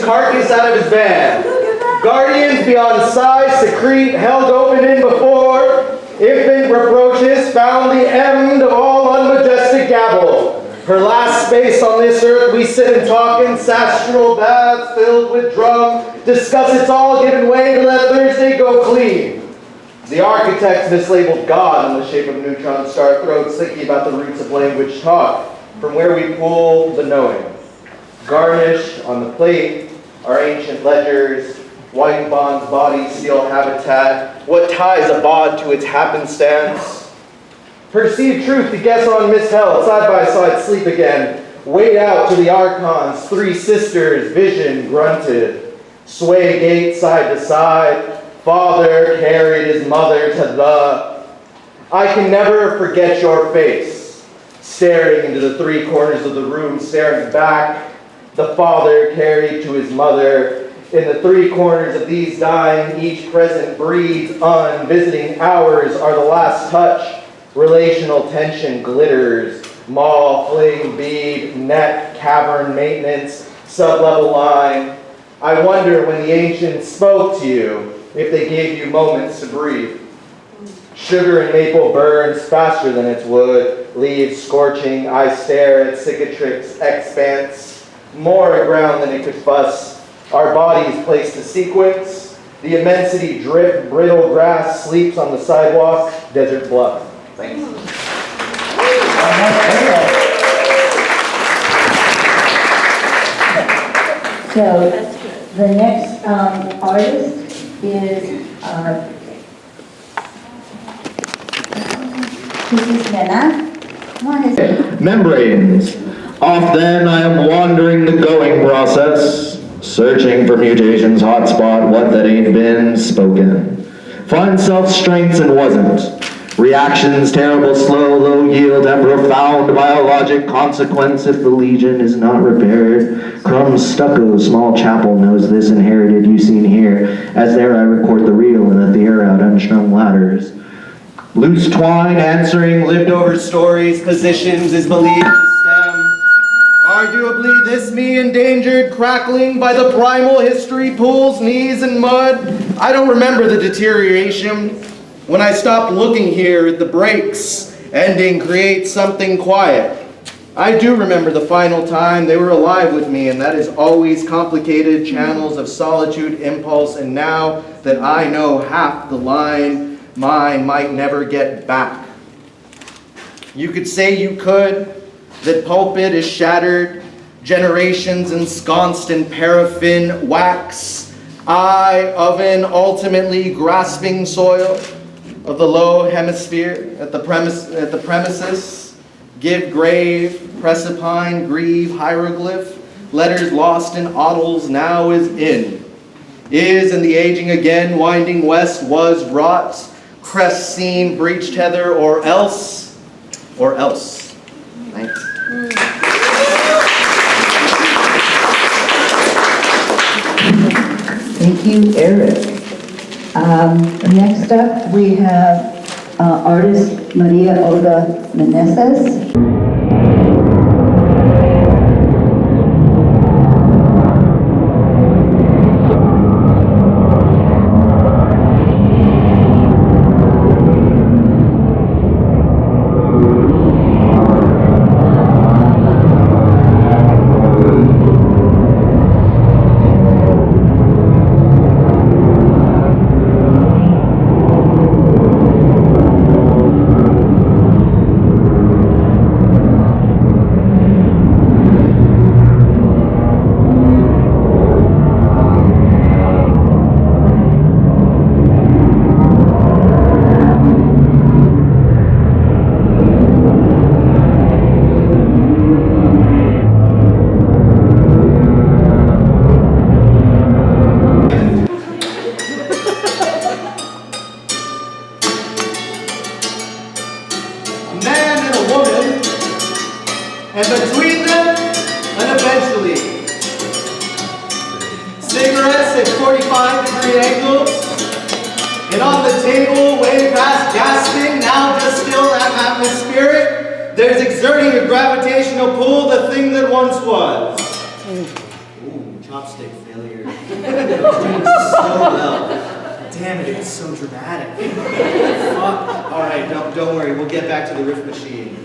carcass out of his van. Guardians beyond size secrete, held open in before. Infant reproaches found the end of all unmajestic gabble. Her last space on this earth, we sit and talk in ancestral baths filled with drum. Discuss it's all given way to let Thursday go clean. The architects mislabeled God in the shape of neutron star throats, thinking about the roots of language talk, from where we pull the knowing. Garnish on the plate are ancient ledgers, white bonds, body, steel habitat. What ties a bod to its happenstance? Perceive truth to guess on misheld, side by side sleep again. Wade out to the archons, three sisters, vision grunted. Sway gate side to side. Father carried his mother to the... I can never forget your face, staring into the three corners of the room, staring back. The father carried to his mother. In the three corners of these dying, each present breathes unvisiting hours are the last touch. Relational tension glitters. Maw, fling, bead, neck, cavern, maintenance, sub-level line. I wonder when the ancients spoke to you, if they gave you moments to breathe. Sugar and maple burns faster than its wood, leaves scorching. I stare at cicatrix expanse, more aground than it could fuss. Our bodies placed to sequence. The immensity drip, brittle grass sleeps on the sidewalk, desert bluff. Thanks. So the next artist is Membranes. Off then I am wandering the going process, searching for mutations, hotspot, what that ain't been spoken. Find self-strengths and wasn't. Reactions terrible, slow, low yield, and profound biologic consequence if the legion is not repaired. Crumbs stucco, small chapel knows this inherited you seen here, as there I record the real and the air out unstrung ladders. Loose twine answering lived over stories, positions is believed to stem. Arguably this me endangered, crackling by the primal history pools, knees and mud. I don't remember the deterioration. When I stopped looking here at the breaks, ending creates something quiet. I do remember the final time they were alive with me, and that is always complicated channels of solitude, impulse, and now that I know half the line, mine might never get back. You could say you could, that pulpit is shattered, generations ensconced in paraffin wax, I, oven, ultimately grasping soil of the low hemisphere at the premises, give grave, precipine, grieve, hieroglyph, letters lost in oddles, now is in the aging again, winding west was wrought, crest seen, breached heather, or else. Thanks. Thank you, Eric. Next up, we have artist Maria Olga Meneses. And between them, and eventually, cigarettes at 45-degree angles, and on the table, way past gasping, now just still atmospheric, there's exerting a gravitational pull, the thing that once was. Ooh, chopstick failure. I was doing so well. Damn it, it's so dramatic. Fuck. Alright, don't worry, we'll get back to the riff machine.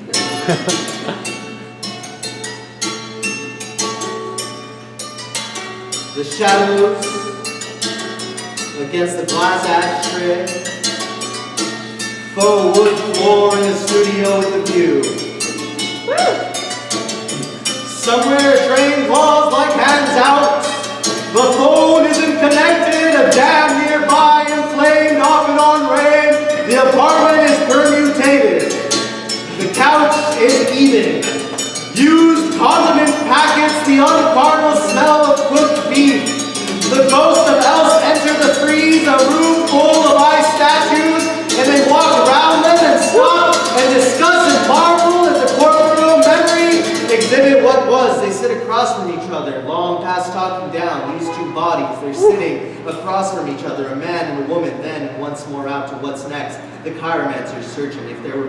The shadows against the glass ashtray. Faux wood floor in the studio with the view. Somewhere a train claws like hands out. The phone isn't connected, a jam nearby inflamed off and on rain. The apartment is permutated. The couch is even. Used condiment packets, the uncarnal smell of cooked beef. The ghost of Else entered the freeze, a room full of ice statues, and they walk around them and stop and discuss and marvel at the corporeal memory exhibit what was. They sit across from each other, long past talking down. These two bodies, they're sitting across from each other, a man and a woman, then once more out to what's next. The chiromancer's searching. If their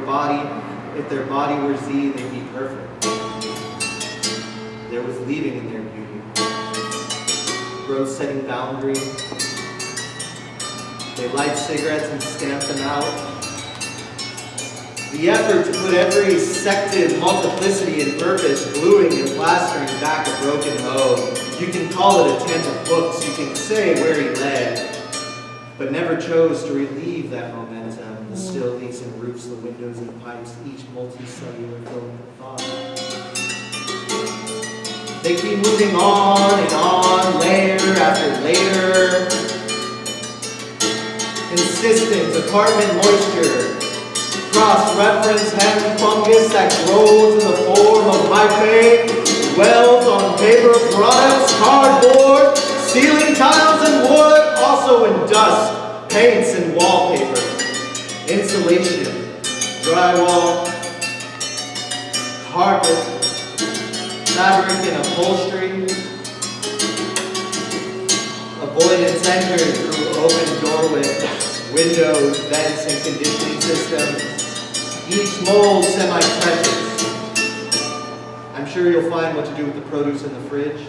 body were Z, they'd be perfect. There was leaving in their beauty. Growth setting boundary. They light cigarettes and stamp them out. The effort to put every sected multiplicity and purpose, gluing and plastering back a broken hoe. You can call it a tent of books, you can say where he led, but never chose to relieve that momentum. The still leaks and roofs, the windows and pipes, each multicellular filament of thought. They keep moving on, layer after layer. Consistent apartment moisture. Cross-reference hem fungus that grows in the form of hyphae. Wells on paper products, cardboard, ceiling tiles and wood, also in dust, paints and wallpaper. Insulation, drywall, carpet, fabric and upholstery. Avoidance entered through open doorways, windows, vents, and conditioning systems. Each mold semi-precious. I'm sure you'll find what to do with the produce in the fridge.